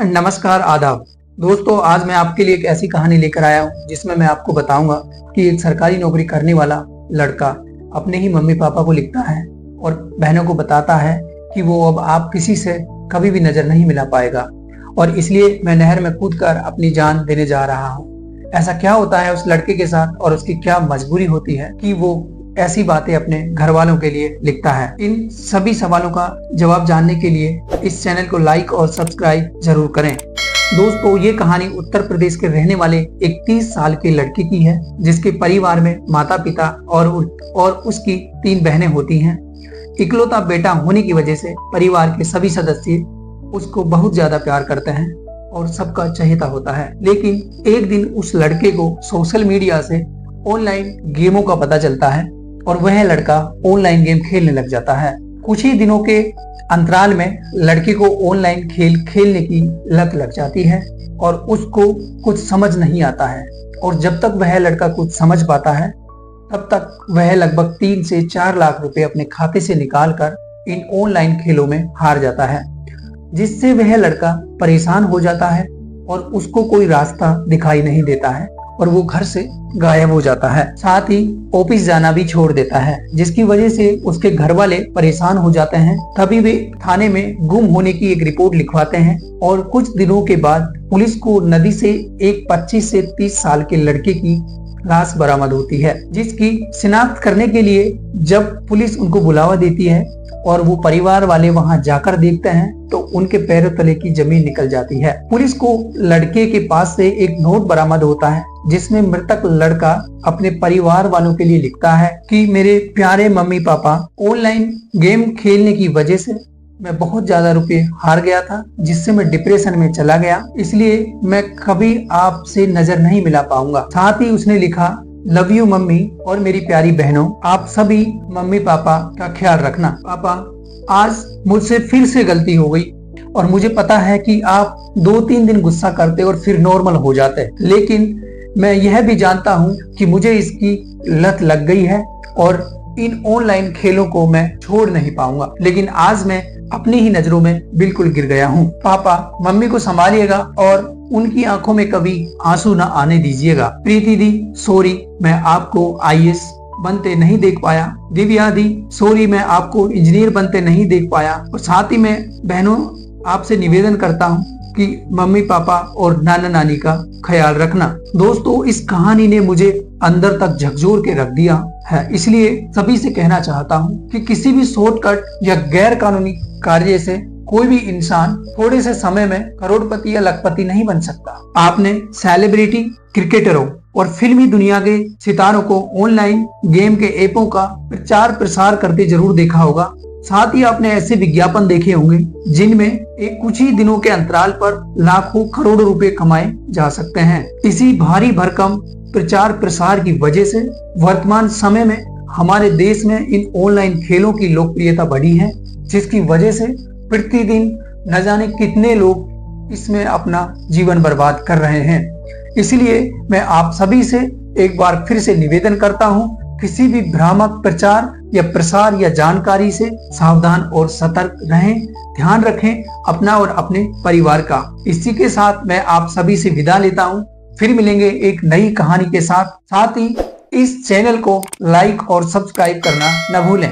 नमस्कार, आदाब। दोस्तों, आज मैं आपके लिए एक ऐसी कहानी लेकर आया हूँ जिसमें मैं आपको बताऊंगा कि एक सरकारी नौकरी करने वाला लड़का अपने ही मम्मी पापा को लिखता है और बहनों को बताता है कि वो अब आप किसी से कभी भी नजर नहीं मिला पाएगा और इसलिए मैं नहर में कूदकर अपनी जान देने जा रहा हूँ। ऐसा क्या होता है उस लड़के के साथ और उसकी क्या मजबूरी होती है कि वो ऐसी बातें अपने घर वालों के लिए लिखता है। इन सभी सवालों का जवाब जानने के लिए इस चैनल को लाइक और सब्सक्राइब जरूर करें। दोस्तों, ये कहानी उत्तर प्रदेश के रहने वाले एक 30 साल के लड़के की है जिसके परिवार में माता पिता और उसकी 3 बहनें होती हैं। इकलौता बेटा होने की वजह से परिवार के सभी सदस्य उसको बहुत ज्यादा प्यार करते हैं और सबका चहेता होता है। लेकिन एक दिन उस लड़के को सोशल मीडिया से ऑनलाइन गेमों का पता चलता है और वह लड़का ऑनलाइन गेम खेलने लग जाता है। कुछ ही दिनों के अंतराल में लड़के को ऑनलाइन खेल खेलने की लत लग जाती है और उसको कुछ समझ नहीं आता है और जब तक वह लड़का कुछ समझ पाता है तब तक वह लगभग 3 से 4 लाख रुपए अपने खाते से निकालकर इन ऑनलाइन खेलों में हार जाता है, जिससे वह लड़का परेशान हो जाता है और उसको कोई रास्ता दिखाई नहीं देता है और वो घर से गायब हो जाता है। साथ ही ऑफिस जाना भी छोड़ देता है, जिसकी वजह से उसके घर वाले परेशान हो जाते हैं। तभी वे थाने में गुम होने की एक रिपोर्ट लिखवाते हैं और कुछ दिनों के बाद पुलिस को नदी से एक 25 से 30 साल के लड़के की लाश बरामद होती है, जिसकी शिनाख्त करने के लिए जब पुलिस उनको बुलावा देती है और वो परिवार वाले वहां जाकर देखते हैं तो उनके पैरों तले की जमीन निकल जाती है। पुलिस को लड़के के पास से एक नोट बरामद होता है जिसमें मृतक लड़का अपने परिवार वालों के लिए लिखता है कि मेरे प्यारे मम्मी पापा, ऑनलाइन गेम खेलने की वजह से मैं बहुत ज्यादा रुपए हार गया था, जिससे मैं डिप्रेशन में चला गया, इसलिए मैं कभी आपसे नजर नहीं मिला पाऊंगा। साथ ही उसने लिखा, लव यू मम्मी और मेरी प्यारी बहनों, आप सभी मम्मी पापा का ख्याल रखना। पापा, आज मुझसे फिर से गलती हो गई और मुझे पता है कि आप 2-3 दिन गुस्सा करते और फिर नॉर्मल हो जाते, लेकिन मैं यह भी जानता हूँ कि मुझे इसकी लत लग गई है और इन ऑनलाइन खेलों को मैं छोड़ नहीं पाऊंगा, लेकिन आज मैं अपनी ही नजरों में बिल्कुल गिर गया हूँ। पापा, मम्मी को संभालिएगा और उनकी आंखों में कभी आंसू न आने दीजिएगा। प्रीति दी, सॉरी मैं आपको IAS बनते नहीं देख पाया। दिव्या दी, सॉरी मैं आपको इंजीनियर बनते नहीं देख पाया। और साथ ही मैं बहनों आपसे निवेदन करता हूँ कि मम्मी पापा और नाना नानी का ख्याल रखना। दोस्तों, इस कहानी ने मुझे अंदर तक झकझोर के रख दिया है, इसलिए सभी से कहना चाहता हूँ कि किसी भी शॉर्टकट या गैर कानूनी कार्य से कोई भी इंसान थोड़े से समय में करोड़पति या लखपति नहीं बन सकता। आपने सेलिब्रिटी, क्रिकेटरों और फिल्मी दुनिया के सितारों को ऑनलाइन गेम के ऐपों का प्रचार प्रसार करते जरूर देखा होगा। साथ ही आपने ऐसे विज्ञापन देखे होंगे जिनमें एक कुछ ही दिनों के अंतराल पर लाखों करोड़ों रुपए कमाए जा सकते हैं। इसी भारी भरकम प्रचार प्रसार की वजह से वर्तमान समय में हमारे देश में इन ऑनलाइन खेलों की लोकप्रियता बढ़ी है, जिसकी वजह से प्रतिदिन न जाने कितने लोग इसमें अपना जीवन बर्बाद कर रहे हैं। इसलिए मैं आप सभी से एक बार फिर से निवेदन करता हूं, किसी भी भ्रामक प्रचार या प्रसार या जानकारी से सावधान और सतर्क रहें। ध्यान रखें अपना और अपने परिवार का। इसी के साथ मैं आप सभी से विदा लेता हूं। फिर मिलेंगे एक नई कहानी के साथ ही इस चैनल को लाइक और सब्सक्राइब करना न भूलें।